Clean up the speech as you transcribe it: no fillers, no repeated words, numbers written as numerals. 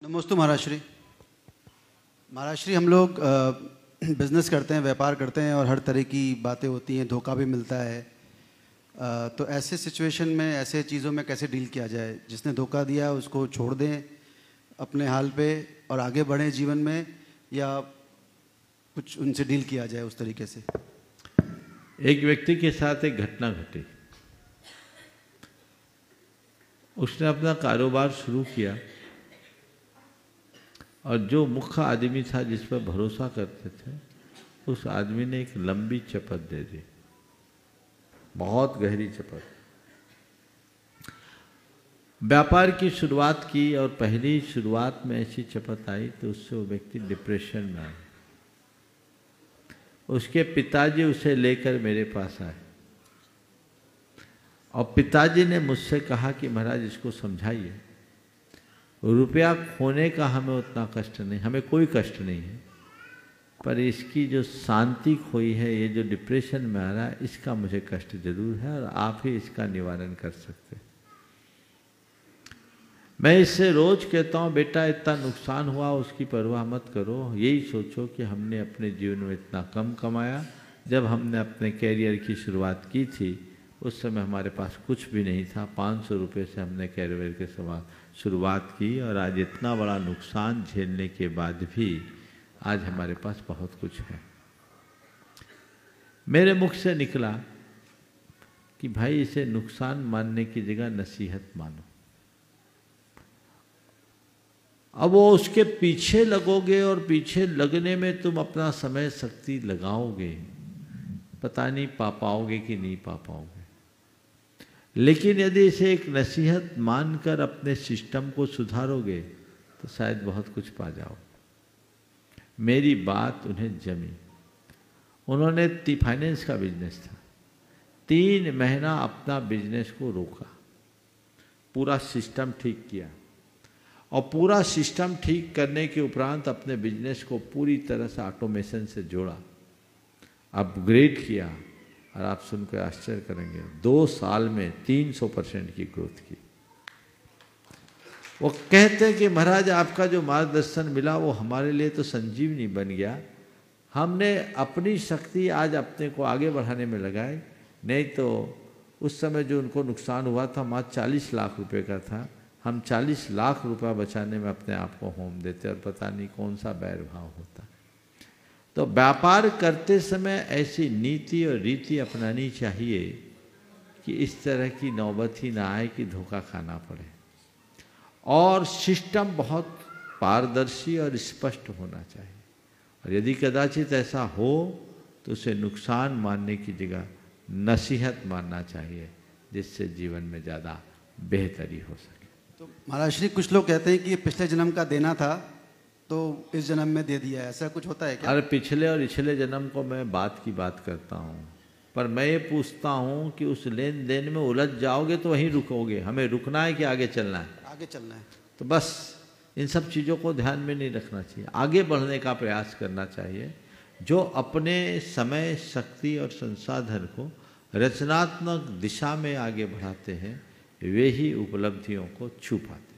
नमस्ते महाराज श्री हम लोग बिज़नेस करते हैं, व्यापार करते हैं और हर तरह की बातें होती हैं, धोखा भी मिलता है। तो ऐसे सिचुएशन में, ऐसे चीज़ों में कैसे डील किया जाए? जिसने धोखा दिया उसको छोड़ दें अपने हाल पे और आगे बढ़ें जीवन में, या कुछ उनसे डील किया जाए उस तरीके से? एक व्यक्ति के साथ एक घटना घटी। उसने अपना कारोबार शुरू किया और जो मुख्य आदमी था जिस पर भरोसा करते थे, उस आदमी ने एक लंबी चपत दे दी, बहुत गहरी चपत। व्यापार की शुरुआत की और पहली शुरुआत में ऐसी चपत आई तो उससे वो व्यक्ति डिप्रेशन में आया। उसके पिताजी उसे लेकर मेरे पास आए और पिताजी ने मुझसे कहा कि महाराज इसको समझाइए, रुपया खोने का हमें उतना कष्ट नहीं, हमें कोई कष्ट नहीं है, पर इसकी जो शांति खोई है, ये जो डिप्रेशन में आ रहा है, इसका मुझे कष्ट जरूर है और आप ही इसका निवारण कर सकते। मैं इससे रोज कहता हूँ, बेटा इतना नुकसान हुआ उसकी परवाह मत करो, यही सोचो कि हमने अपने जीवन में इतना कम कमाया। जब हमने अपने कैरियर की शुरुआत की थी उस समय हमारे पास कुछ भी नहीं था, 500 रुपये से हमने कैरियर के शुरुआत की और आज इतना बड़ा नुकसान झेलने के बाद भी आज हमारे पास बहुत कुछ है। मेरे मुख से निकला कि भाई इसे नुकसान मानने की जगह नसीहत मानो। अब वो उसके पीछे लगोगे और पीछे लगने में तुम अपना समय शक्ति लगाओगे, पता नहीं पा पाओगे कि नहीं पा पाओगे। लेकिन यदि इसे एक नसीहत मानकर अपने सिस्टम को सुधारोगे तो शायद बहुत कुछ पा जाओ। मेरी बात उन्हें जमी। उन्होंने फाइनेंस का बिजनेस था, 3 महीना अपना बिजनेस को रोका, पूरा सिस्टम ठीक किया और पूरा सिस्टम ठीक करने के उपरांत अपने बिजनेस को पूरी तरह से ऑटोमेशन से जोड़ा, अपग्रेड किया और आप सुनकर आश्चर्य करेंगे, 2 साल में 300% की ग्रोथ की। वो कहते हैं कि महाराज आपका जो मार्गदर्शन मिला वो हमारे लिए तो संजीवनी बन गया। हमने अपनी शक्ति आज अपने को आगे बढ़ाने में लगाई, नहीं तो उस समय जो उनको नुकसान हुआ था मात्र 40 लाख रुपए का था, हम 40 लाख रुपया बचाने में अपने आप को होम देते और पता नहीं कौन सा बैर भाव होता। तो व्यापार करते समय ऐसी नीति और रीति अपनानी चाहिए कि इस तरह की नौबत ही ना आए कि धोखा खाना पड़े, और सिस्टम बहुत पारदर्शी और स्पष्ट होना चाहिए। और यदि कदाचित ऐसा हो तो उसे नुकसान मानने की जगह नसीहत मानना चाहिए, जिससे जीवन में ज़्यादा बेहतरी हो सके। तो महाराज श्री, कुछ लोग कहते हैं कि ये पिछले जन्म का देना था तो इस जन्म में दे दिया है, ऐसा कुछ होता है क्या? अरे पिछले और पिछले जन्म को मैं बात की बात करता हूँ, पर मैं ये पूछता हूँ कि उस लेन देन में उलझ जाओगे तो वहीं रुकोगे। हमें रुकना है कि आगे चलना है? आगे चलना है। तो बस इन सब चीज़ों को ध्यान में नहीं रखना चाहिए, आगे बढ़ने का प्रयास करना चाहिए। जो अपने समय, शक्ति और संसाधन को रचनात्मक दिशा में आगे बढ़ाते हैं वे ही उपलब्धियों को छू पाते हैं।